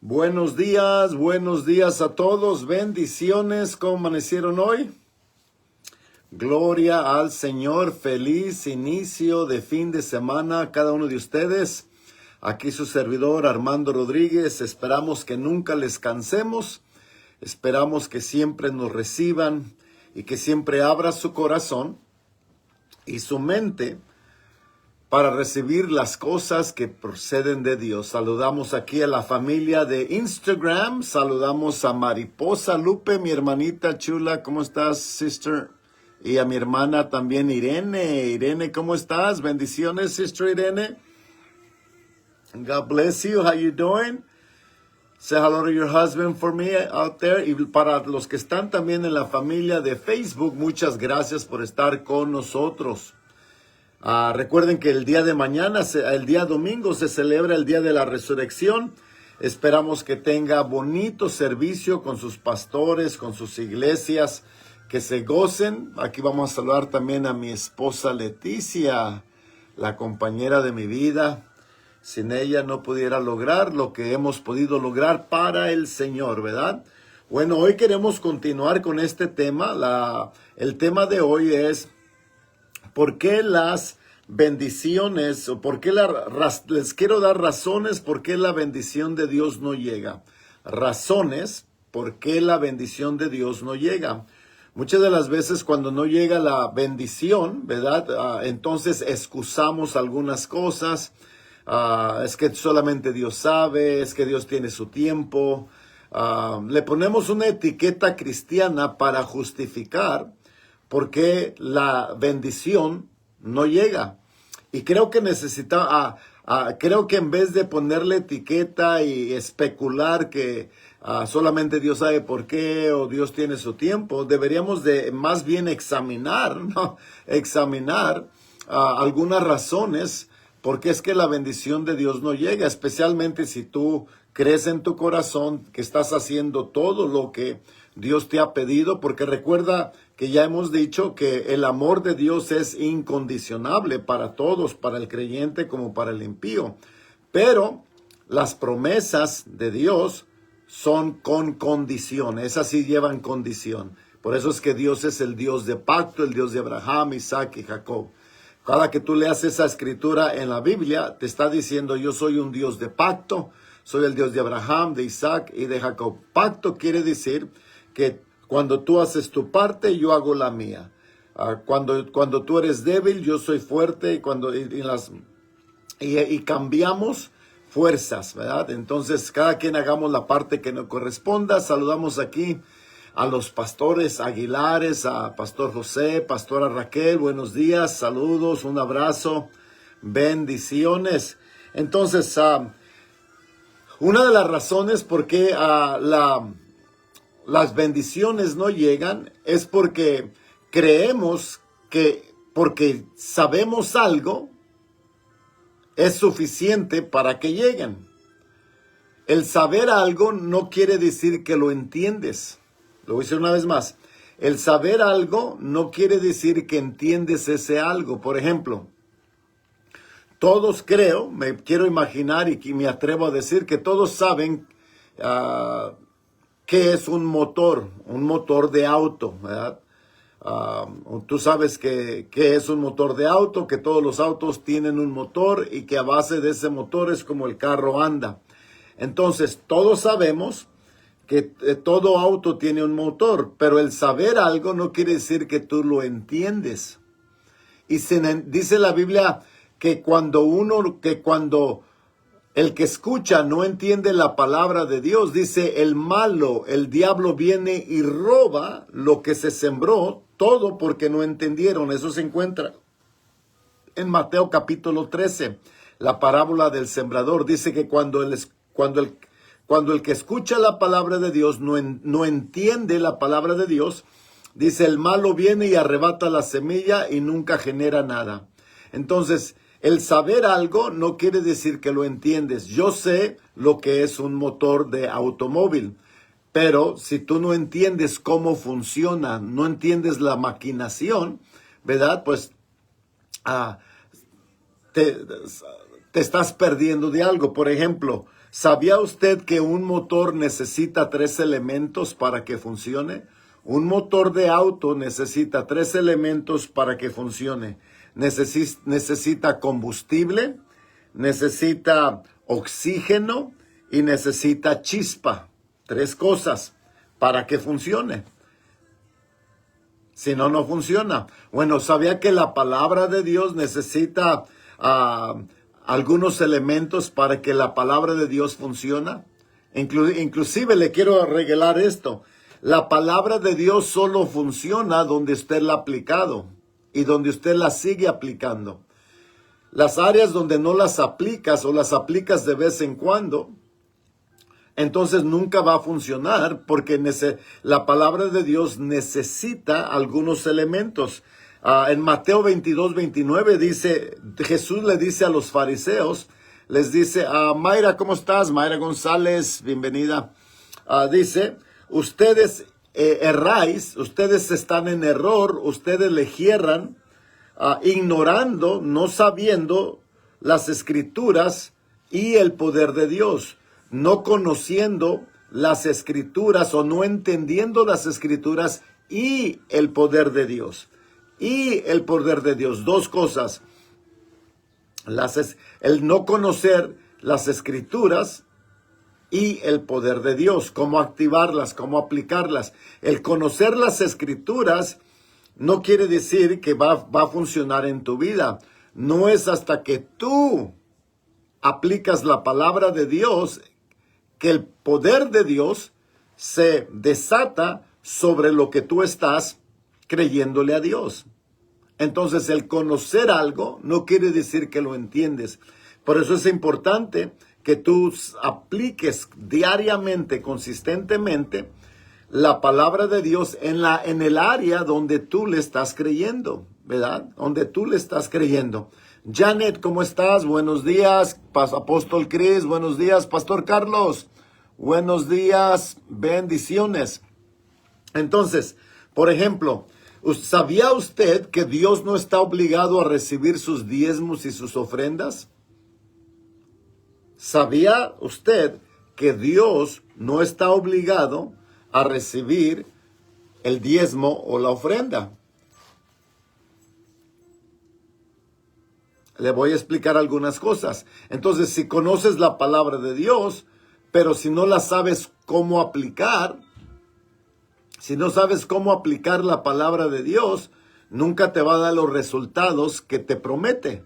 Buenos días a todos, bendiciones, ¿cómo amanecieron hoy? Gloria al Señor, feliz inicio de fin de semana a cada uno de ustedes. Aquí su servidor Armando Rodríguez, esperamos que nunca les cansemos, esperamos que siempre nos reciban y que siempre abra su corazón y su mente para recibir las cosas que proceden de Dios. Saludamos aquí a la familia de Instagram. Saludamos a Mariposa Lupe, mi hermanita chula. ¿Cómo estás, sister? Y a mi hermana también, Irene. Irene, ¿cómo estás? Bendiciones, sister Irene. God bless you. How you doing? Say hello to your husband for me out there. Y para los que están también en la familia de Facebook, muchas gracias por estar con nosotros. Recuerden que el día de mañana, el día domingo, se celebra el Día de la Resurrección. Esperamos que tenga bonito servicio con sus pastores, con sus iglesias, que se gocen. Aquí vamos a saludar también a mi esposa Leticia, la compañera de mi vida. Sin ella no pudiera lograr lo que hemos podido lograr para el Señor, ¿verdad? Bueno, hoy queremos continuar con este tema. El tema de hoy es: ¿por qué las bendiciones, o por qué les quiero dar razones por qué la bendición de Dios no llega? Razones por qué la bendición de Dios no llega. Muchas de las veces cuando no llega la bendición, ¿verdad? Entonces excusamos algunas cosas. Es que solamente Dios sabe, es que Dios tiene su tiempo. Le ponemos una etiqueta cristiana para justificar por qué la bendición no llega. Y creo que creo que en vez de ponerle etiqueta y especular que solamente Dios sabe por qué o Dios tiene su tiempo, deberíamos de más bien examinar, ¿no? Examinar algunas razones por qué es que la bendición de Dios no llega, especialmente si tú crees en tu corazón que estás haciendo todo lo que Dios te ha pedido, porque recuerda que ya hemos dicho que el amor de Dios es incondicionable para todos, para el creyente como para el impío. Pero las promesas de Dios son con condición, esas sí llevan condición. Por eso es que Dios es el Dios de pacto, el Dios de Abraham, Isaac y Jacob. Cada que tú leas esa escritura en la Biblia, te está diciendo: yo soy un Dios de pacto, soy el Dios de Abraham, de Isaac y de Jacob. Pacto quiere decir que cuando tú haces tu parte, yo hago la mía. Cuando tú eres débil, yo soy fuerte, y cambiamos fuerzas, ¿verdad? Entonces, cada quien hagamos la parte que nos corresponda. Saludamos aquí a los pastores Aguilares, a Pastor José, Pastora Raquel, buenos días, saludos, un abrazo, bendiciones. Entonces, una de las razones por qué las bendiciones no llegan es porque creemos que porque sabemos algo es suficiente para que lleguen. El saber algo no quiere decir que lo entiendes. Lo voy a decir una vez más. El saber algo no quiere decir que entiendes ese algo. Por ejemplo, todos me quiero imaginar y me atrevo a decir que todos saben qué es un motor de auto, ¿verdad? Tú sabes qué es un motor de auto, que todos los autos tienen un motor y que a base de ese motor es como el carro anda. Entonces, todos sabemos que todo auto tiene un motor, pero el saber algo no quiere decir que tú lo entiendes. Y dice la Biblia que cuando el que escucha no entiende la palabra de Dios, dice el diablo viene y roba lo que se sembró, todo porque no entendieron. Eso se encuentra en Mateo capítulo 13, la parábola del sembrador. Dice que cuando el que escucha la palabra de Dios no entiende la palabra de Dios, dice el malo viene y arrebata la semilla y nunca genera nada. Entonces, el saber algo no quiere decir que lo entiendes. Yo sé lo que es un motor de automóvil, pero si tú no entiendes cómo funciona, no entiendes la maquinación, ¿verdad? Pues te estás perdiendo de algo. Por ejemplo, ¿Sabía usted que un motor necesita 3 elementos para que funcione? Un motor de auto necesita 3 elementos para que funcione. Necesita combustible, necesita oxígeno y necesita chispa. 3 cosas para que funcione. Si no, no funciona. Bueno, ¿sabía que la palabra de Dios necesita algunos elementos para que la palabra de Dios funcione? Inclusive le quiero regalar esto. La palabra de Dios solo funciona donde usted la ha aplicado y donde usted la sigue aplicando. Las áreas donde no las aplicas o las aplicas de vez en cuando, entonces nunca va a funcionar porque la palabra de Dios necesita algunos elementos. En Mateo 22-29 dice, Jesús le dice a los fariseos, les dice, Mayra, ¿cómo estás? Mayra González, bienvenida. Dice, ustedes erráis, ustedes están en error, ustedes le hierran, ignorando, no sabiendo las escrituras y el poder de Dios. No conociendo las escrituras o no entendiendo las escrituras y el poder de Dios. Y el poder de Dios. 2 cosas. El no conocer las escrituras y el poder de Dios. Cómo activarlas, cómo aplicarlas. El conocer las escrituras no quiere decir que va a funcionar en tu vida. No es hasta que tú aplicas la palabra de Dios que el poder de Dios se desata sobre lo que tú estás creyéndole a Dios. Entonces, el conocer algo no quiere decir que lo entiendes. Por eso es importante que tú apliques diariamente, consistentemente, la palabra de Dios en el área donde tú le estás creyendo, ¿verdad? Donde tú le estás creyendo. Janet, ¿cómo estás? Buenos días, Apóstol Cris, buenos días, Pastor Carlos, buenos días, bendiciones. Entonces, por ejemplo, ¿sabía usted que Dios no está obligado a recibir sus diezmos y sus ofrendas? ¿Sabía usted que Dios no está obligado a recibir el diezmo o la ofrenda? Le voy a explicar algunas cosas. Entonces, si conoces la palabra de Dios, pero si no la sabes cómo aplicar, si no sabes cómo aplicar la palabra de Dios, nunca te va a dar los resultados que te promete.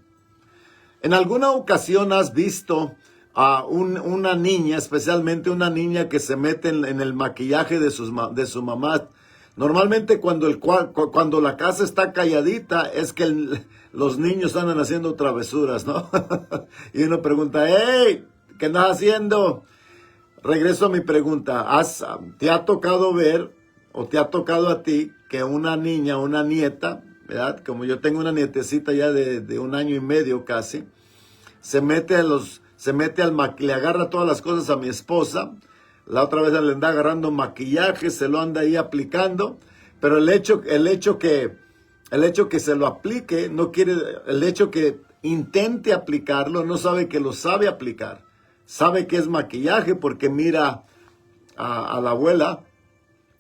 En alguna ocasión has visto a una niña, especialmente una niña que se mete en el maquillaje de su mamá. Normalmente cuando la casa está calladita es que los niños andan haciendo travesuras, ¿no? Y uno pregunta, hey, ¿qué andas haciendo? Regreso a mi pregunta, ¿te ha tocado ver o te ha tocado a ti que una niña, una nieta, ¿verdad? Como yo tengo una nietecita ya de 1 año y medio casi, le agarra todas las cosas a mi esposa, la otra vez le anda agarrando maquillaje, se lo anda ahí aplicando, pero el hecho que se lo aplique, el hecho que intente aplicarlo, no sabe que lo sabe aplicar. Sabe que es maquillaje porque mira a la abuela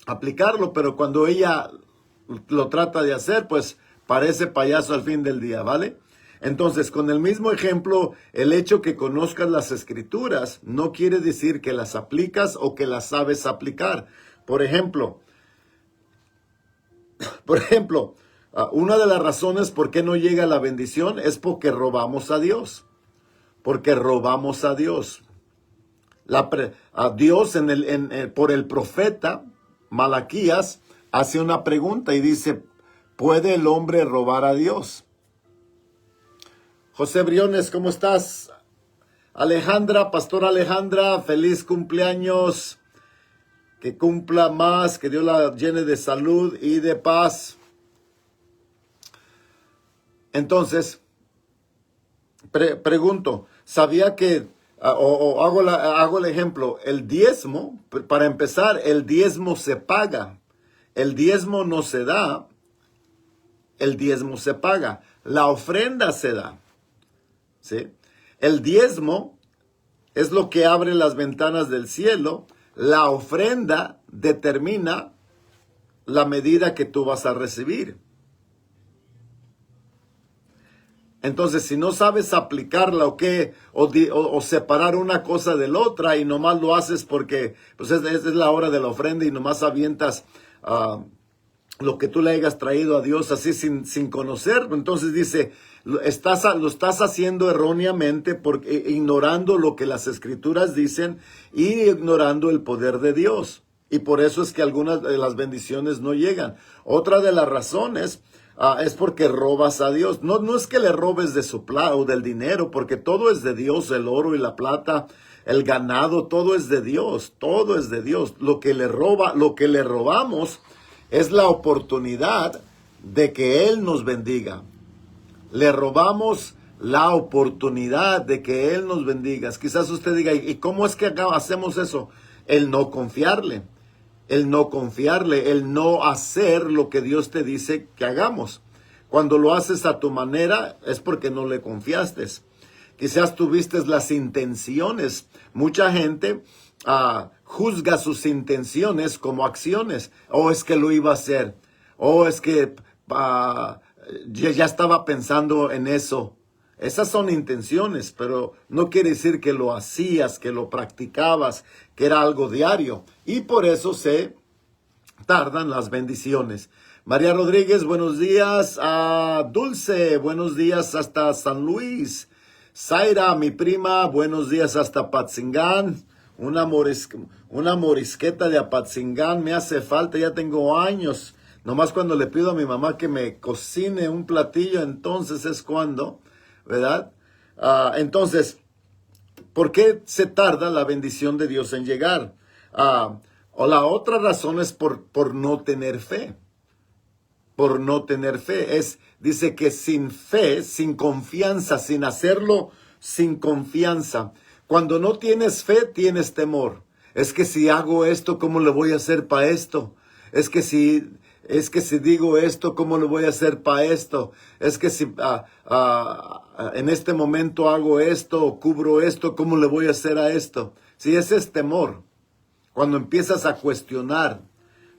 aplicarlo, pero cuando ella lo trata de hacer, pues parece payaso al fin del día, ¿vale? Entonces, con el mismo ejemplo, el hecho que conozcas las escrituras no quiere decir que las aplicas o que las sabes aplicar. Por ejemplo, una de las razones por qué no llega la bendición es porque robamos a Dios. Porque robamos a Dios. A Dios por el profeta Malaquías hace una pregunta y dice, ¿puede el hombre robar a Dios? José Briones, ¿cómo estás? Alejandra, Pastora Alejandra, feliz cumpleaños. Que cumpla más, que Dios la llene de salud y de paz. Entonces, pregunto, ¿sabía que, hago el ejemplo, el diezmo, para empezar, el diezmo se paga. El diezmo no se da, el diezmo se paga. La ofrenda se da. ¿Sí? El diezmo es lo que abre las ventanas del cielo. La ofrenda determina la medida que tú vas a recibir. Entonces, si no sabes aplicarla o separar una cosa de la otra y nomás lo haces porque pues es la hora de la ofrenda y nomás avientas lo que tú le hayas traído a Dios así sin conocer, entonces dice, lo estás haciendo erróneamente porque ignorando lo que las escrituras dicen y ignorando el poder de Dios. Y por eso es que algunas de las bendiciones no llegan. Otra de las razones es porque robas a Dios. No es que le robes de su plata o del dinero, porque todo es de Dios, el oro y la plata, el ganado, todo es de Dios, todo es de Dios. Lo que le robamos es la oportunidad de que Él nos bendiga. Le robamos la oportunidad de que Él nos bendiga. Quizás usted diga, ¿y cómo es que acá hacemos eso? El no confiarle. El no hacer lo que Dios te dice que hagamos. Cuando lo haces a tu manera es porque no le confiaste. Quizás tuviste las intenciones. Mucha gente juzga sus intenciones como acciones. Es que lo iba a hacer. Es que ya estaba pensando en eso. Esas son intenciones, pero no quiere decir que lo hacías, que lo practicabas, que era algo diario. Y por eso se tardan las bendiciones. María Rodríguez, buenos días. Dulce, buenos días hasta San Luis. Zaira, mi prima, buenos días hasta Apatzingán. Una morisqueta de Apatzingán me hace falta, ya tengo años. Nomás cuando le pido a mi mamá que me cocine un platillo, entonces es cuando, ¿verdad? Entonces, ¿por qué se tarda la bendición de Dios en llegar? O la otra razón es por no tener fe. Por no tener fe. Dice que sin fe, sin confianza, sin hacerlo sin confianza. Cuando no tienes fe, tienes temor. Es que si hago esto, ¿cómo le voy a hacer para esto? Es que si digo esto, ¿cómo lo voy a hacer para esto? Es que si en este momento hago esto o cubro esto, ¿cómo le voy a hacer a esto? Si ese es temor. Cuando empiezas a cuestionar,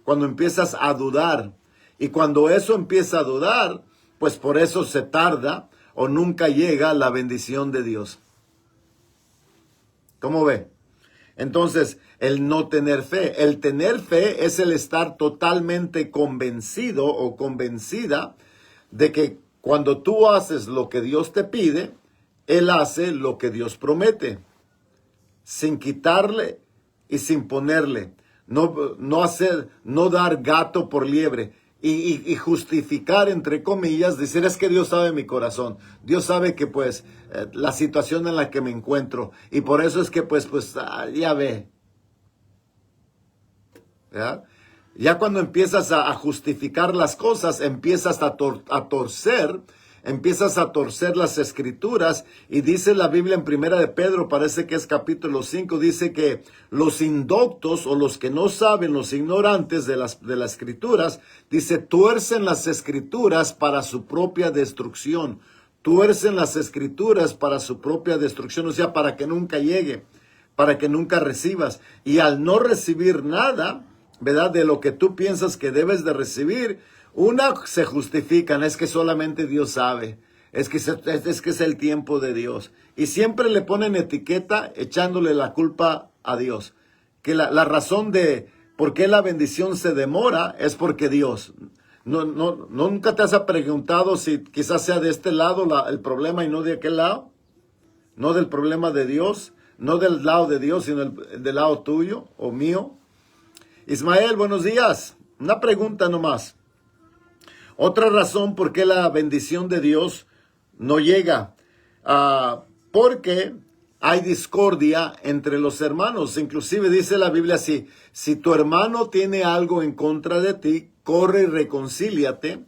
cuando empiezas a dudar. Y cuando eso empieza a dudar, pues por eso se tarda o nunca llega la bendición de Dios. ¿Cómo ve? Entonces, el no tener fe. El tener fe es el estar totalmente convencido o convencida de que cuando tú haces lo que Dios te pide, Él hace lo que Dios promete. Sin quitarle y sin ponerle. No dar gato por liebre. Y justificar, entre comillas, decir es que Dios sabe mi corazón. Dios sabe que pues la situación en la que me encuentro. Y por eso es que pues ya ve. ¿Ya? Ya cuando empiezas a justificar las cosas, empiezas a torcer las escrituras, y dice la Biblia en Primera de Pedro, parece que es capítulo 5, dice que los indoctos o los que no saben, los ignorantes de las escrituras, dice, tuercen las escrituras para su propia destrucción. Tuercen las escrituras para su propia destrucción, o sea, para que nunca llegue, para que nunca recibas. Y al no recibir nada, ¿verdad?, de lo que tú piensas que debes de recibir, se justifican, es que solamente Dios sabe, es que es el tiempo de Dios. Y siempre le ponen etiqueta echándole la culpa a Dios. Que la razón de por qué la bendición se demora es porque Dios. ¿Nunca te has preguntado si quizás sea de este lado el problema y no de aquel lado? No del problema de Dios, no del lado de Dios, sino del lado tuyo o mío. Ismael, buenos días. Una pregunta nomás. Otra razón por qué la bendición de Dios no llega, porque hay discordia entre los hermanos. Inclusive dice la Biblia así, si tu hermano tiene algo en contra de ti, corre y reconcíliate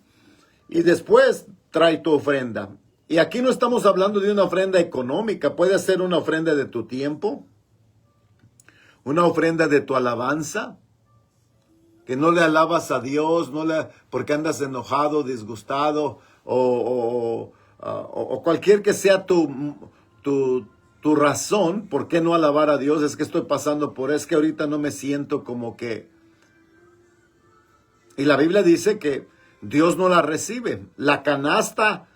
y después trae tu ofrenda. Y aquí no estamos hablando de una ofrenda económica, puede ser una ofrenda de tu tiempo, una ofrenda de tu alabanza, que no le alabas a Dios, porque andas enojado, disgustado, o cualquier que sea tu tu razón, ¿por qué no alabar a Dios? Es que estoy pasando por, es que ahorita no me siento como que... Y la Biblia dice que Dios no la recibe. La canasta,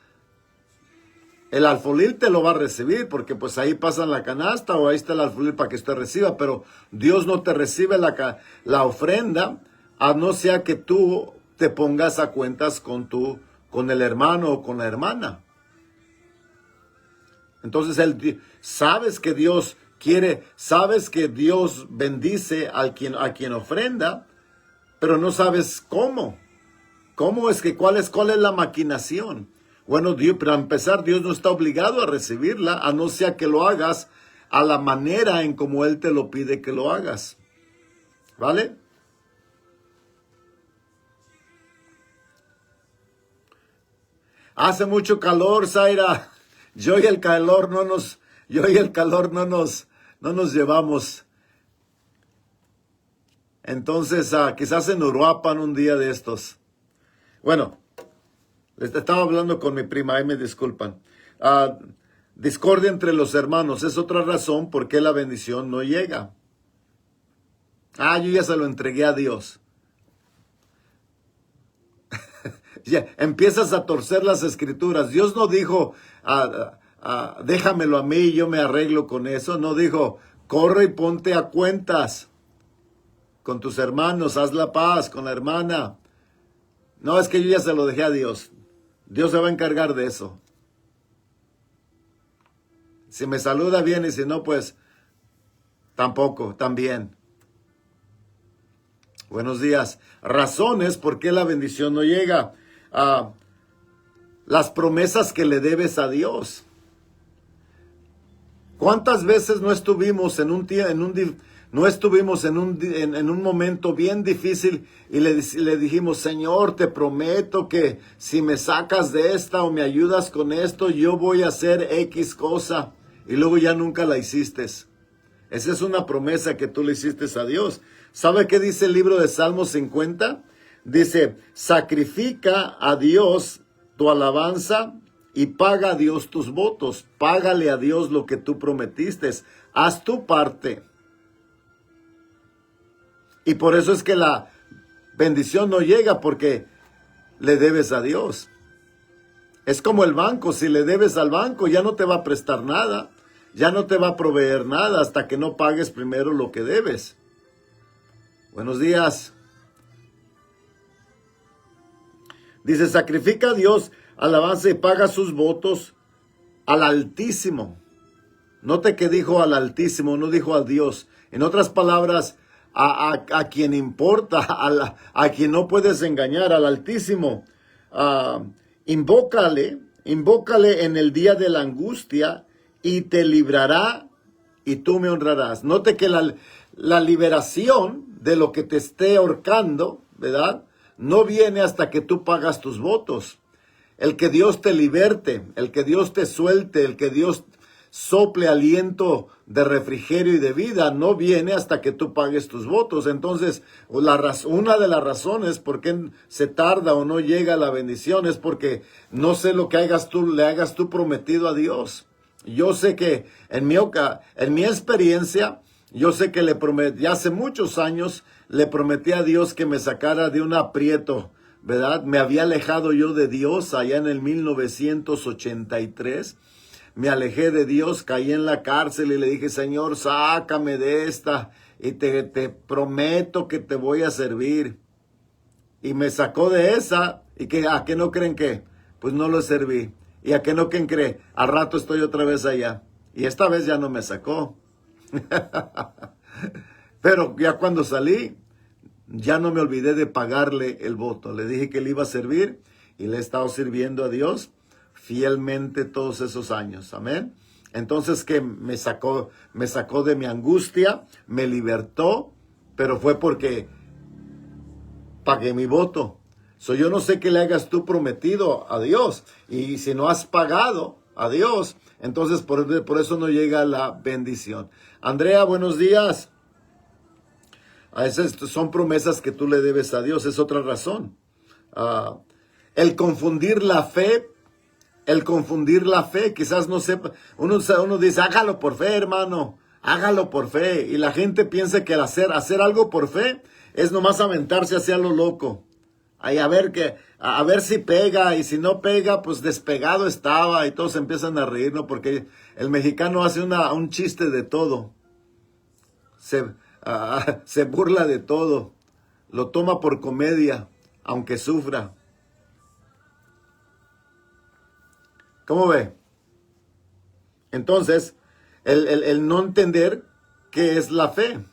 el alfolil te lo va a recibir, porque pues ahí pasan la canasta o ahí está el alfolil para que usted reciba, pero Dios no te recibe la ofrenda, a no ser que tú te pongas a cuentas con el hermano o con la hermana. Entonces sabes que Dios quiere, sabes que Dios bendice a quien ofrenda, pero no sabes cómo. ¿Cómo es que cuál es la maquinación? Bueno, Dios, para empezar, Dios no está obligado a recibirla, a no ser que lo hagas a la manera en como Él te lo pide que lo hagas. ¿Vale? Hace mucho calor, Zaira. Yo y el calor no nos llevamos. Entonces, quizás en Uruapan un día de estos. Bueno, les estaba hablando con mi prima, ahí me disculpan. Discordia entre los hermanos es otra razón por qué la bendición no llega. Yo ya se lo entregué a Dios. Ya, empiezas a torcer las escrituras. Dios no dijo, déjamelo a mí, yo me arreglo con eso. No dijo, corre y ponte a cuentas con tus hermanos, haz la paz con la hermana. No, es que yo ya se lo dejé a Dios. Dios se va a encargar de eso. Si me saluda bien y si no, pues tampoco, también. Buenos días. Razones por qué la bendición no llega. Las promesas que le debes a Dios. ¿Cuántas veces no estuvimos en un momento bien difícil y le dijimos, Señor, te prometo que si me sacas de esta o me ayudas con esto, yo voy a hacer X cosa, y luego ya nunca la hiciste? Esa es una promesa que tú le hiciste a Dios. ¿Sabe qué dice el libro de Salmos 50? Dice, sacrifica a Dios tu alabanza y paga a Dios tus votos. Págale a Dios lo que tú prometiste. Haz tu parte. Y por eso es que la bendición no llega, porque le debes a Dios. Es como el banco. Si le debes al banco, ya no te va a prestar nada. Ya no te va a proveer nada hasta que no pagues primero lo que debes. Buenos días. Dice, sacrifica a Dios alabanza y paga sus votos al Altísimo. Note que dijo al Altísimo, no dijo a Dios. En otras palabras, a quien importa, a quien no puedes engañar, al Altísimo. Invócale en el día de la angustia y te librará y tú me honrarás. Note que la liberación de lo que te esté ahorcando, ¿verdad?, no viene hasta que tú pagas tus votos. El que Dios te liberte, el que Dios te suelte, el que Dios sople aliento de refrigerio y de vida, no viene hasta que tú pagues tus votos. Entonces, una de las razones por qué se tarda o no llega la bendición es porque no sé lo que le hagas tú prometido a Dios. Yo sé que en mi experiencia, yo sé que le prometí, hace muchos años, le prometí a Dios que me sacara de un aprieto, ¿verdad? Me había alejado yo de Dios allá en el 1983. Me alejé de Dios, caí en la cárcel y le dije, Señor, sácame de esta y te prometo que te voy a servir. Y me sacó de esa, y ¿a qué no creen que? Pues no lo serví. ¿Y a qué no creen? Al rato estoy otra vez allá. Y esta vez ya no me sacó. Pero ya cuando salí, ya no me olvidé de pagarle el voto. Le dije que le iba a servir y le he estado sirviendo a Dios fielmente todos esos años. Amén. Entonces que me sacó de mi angustia, me libertó, pero fue porque pagué mi voto. Yo no sé qué le hagas tú prometido a Dios. Y si no has pagado a Dios, entonces por eso no llega la bendición. Andrea, buenos días. Esas son promesas que tú le debes a Dios, es otra razón. El confundir la fe el confundir la fe. Quizás no sepa, uno dice, hágalo por fe, hermano, hágalo por fe. Y la gente piensa que el hacer algo por fe es nomás aventarse hacia lo loco. Ahí a ver si pega, y si no pega, pues despegado estaba, y todos empiezan a reír, ¿no? Porque el mexicano hace un chiste de todo. Se burla de todo. Lo toma por comedia, aunque sufra. ¿Cómo ve? Entonces, el no entender qué es la fe.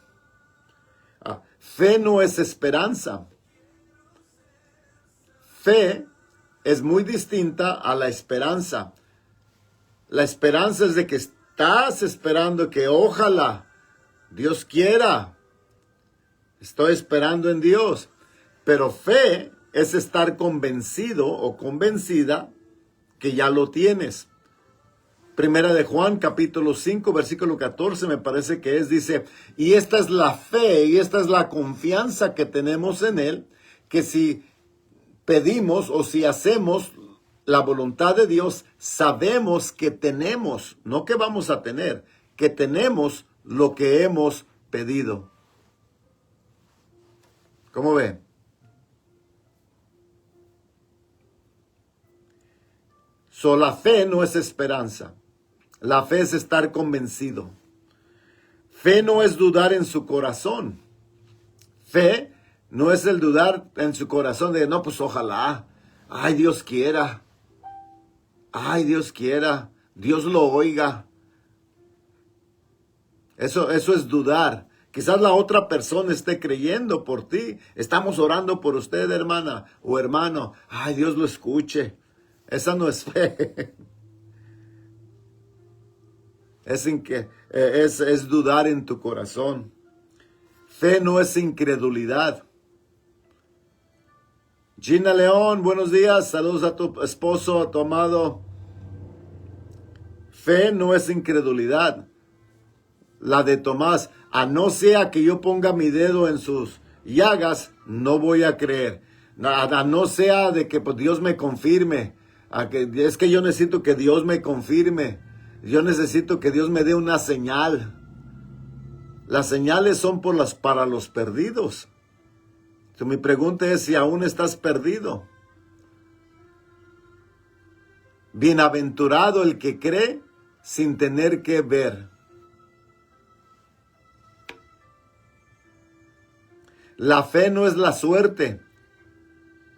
Fe no es esperanza. Fe es muy distinta a la esperanza. La esperanza es de que estás esperando que ojalá Dios quiera. Estoy esperando en Dios. Pero fe es estar convencido o convencida que ya lo tienes. Primera de Juan, capítulo 5, versículo 14, me parece que dice, y esta es la fe y esta es la confianza que tenemos en Él, que si pedimos o si hacemos la voluntad de Dios, sabemos que tenemos, no que vamos a tener, que tenemos lo que hemos pedido. ¿Cómo ve? La fe no es esperanza. La fe es estar convencido. Fe no es dudar en su corazón. Fe no es el dudar en su corazón de, no, pues ojalá, ay, Dios quiera, Dios lo oiga. Eso es dudar. Quizás la otra persona esté creyendo por ti. Estamos orando por usted, hermana o hermano. Ay, Dios lo escuche. Esa no es fe. Es dudar en tu corazón. Fe no es incredulidad. Gina León, buenos días. Saludos a tu esposo, a tu amado. Fe no es incredulidad. La de Tomás, a no sea que yo ponga mi dedo en sus llagas, no voy a creer. A no sea de que pues, Dios me confirme. Es que yo necesito que Dios me confirme. Yo necesito que Dios me dé una señal. Las señales son para los perdidos. Mi pregunta es si aún estás perdido. Bienaventurado el que cree sin tener que ver. La fe no es la suerte.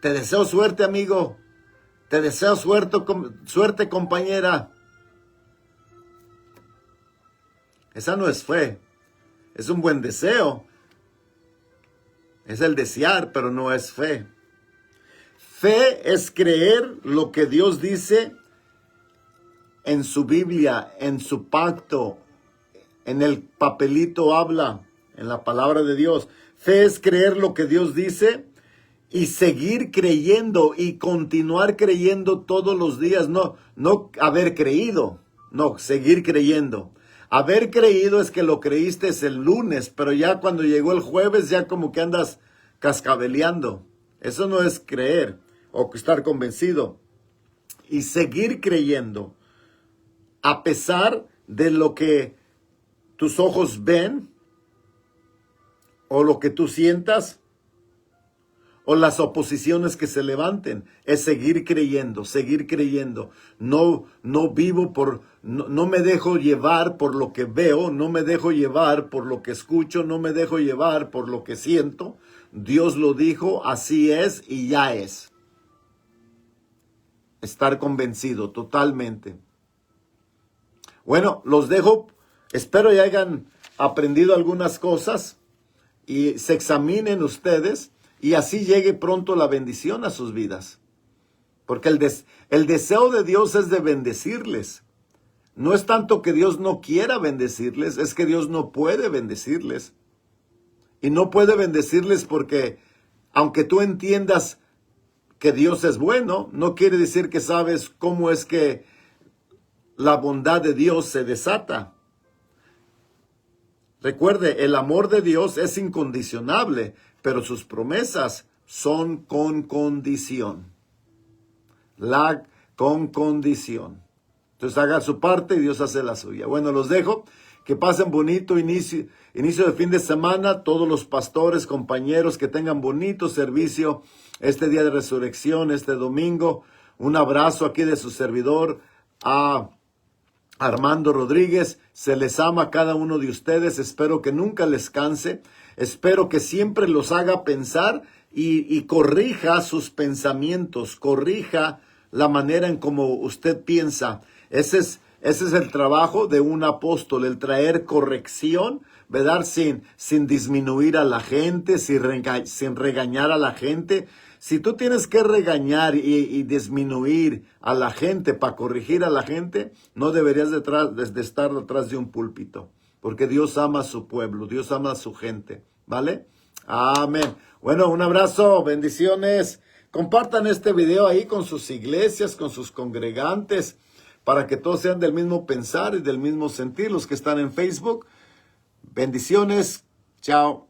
Te deseo suerte, amigo. Te deseo suerte, compañera. Esa no es fe. Es un buen deseo. Es el desear, pero no es fe. Fe es creer lo que Dios dice en su Biblia, en su pacto, en el papelito habla, en la palabra de Dios. Fe es creer lo que Dios dice y seguir creyendo y continuar creyendo todos los días. No haber creído, no, seguir creyendo. Haber creído es que lo creíste el lunes, pero ya cuando llegó el jueves ya como que andas cascabeleando. Eso no es creer o estar convencido. Y seguir creyendo a pesar de lo que tus ojos ven o lo que tú sientas o las oposiciones que se levanten, es seguir creyendo, seguir creyendo. No me dejo llevar por lo que veo, no me dejo llevar por lo que escucho, no me dejo llevar por lo que siento. Dios lo dijo, así es y ya es. Estar convencido totalmente. Bueno, los dejo. Espero que hayan aprendido algunas cosas y se examinen ustedes. Y así llegue pronto la bendición a sus vidas. Porque el deseo de Dios es de bendecirles. No es tanto que Dios no quiera bendecirles, es que Dios no puede bendecirles. Y no puede bendecirles porque, aunque tú entiendas que Dios es bueno, no quiere decir que sabes cómo es que la bondad de Dios se desata. Recuerde, el amor de Dios es incondicionable, pero sus promesas son con condición. con condición. Entonces haga su parte y Dios hace la suya. Bueno, los dejo. Que pasen bonito inicio de fin de semana. Todos los pastores, compañeros, que tengan bonito servicio este día de resurrección, este domingo. Un abrazo aquí de su servidor a Armando Rodríguez. Se les ama a cada uno de ustedes. Espero que nunca les canse. Espero que siempre los haga pensar y corrija sus pensamientos. Corrija la manera en cómo usted piensa. Ese es el trabajo de un apóstol, el traer corrección, ¿verdad? Sin disminuir a la gente, sin regañar a la gente. Si tú tienes que regañar y disminuir a la gente para corregir a la gente, no deberías de estar detrás de un púlpito, porque Dios ama a su pueblo, Dios ama a su gente, ¿vale? Amén. Bueno, un abrazo, bendiciones. Compartan este video ahí con sus iglesias, con sus congregantes, para que todos sean del mismo pensar y del mismo sentir, los que están en Facebook. Bendiciones. Chao.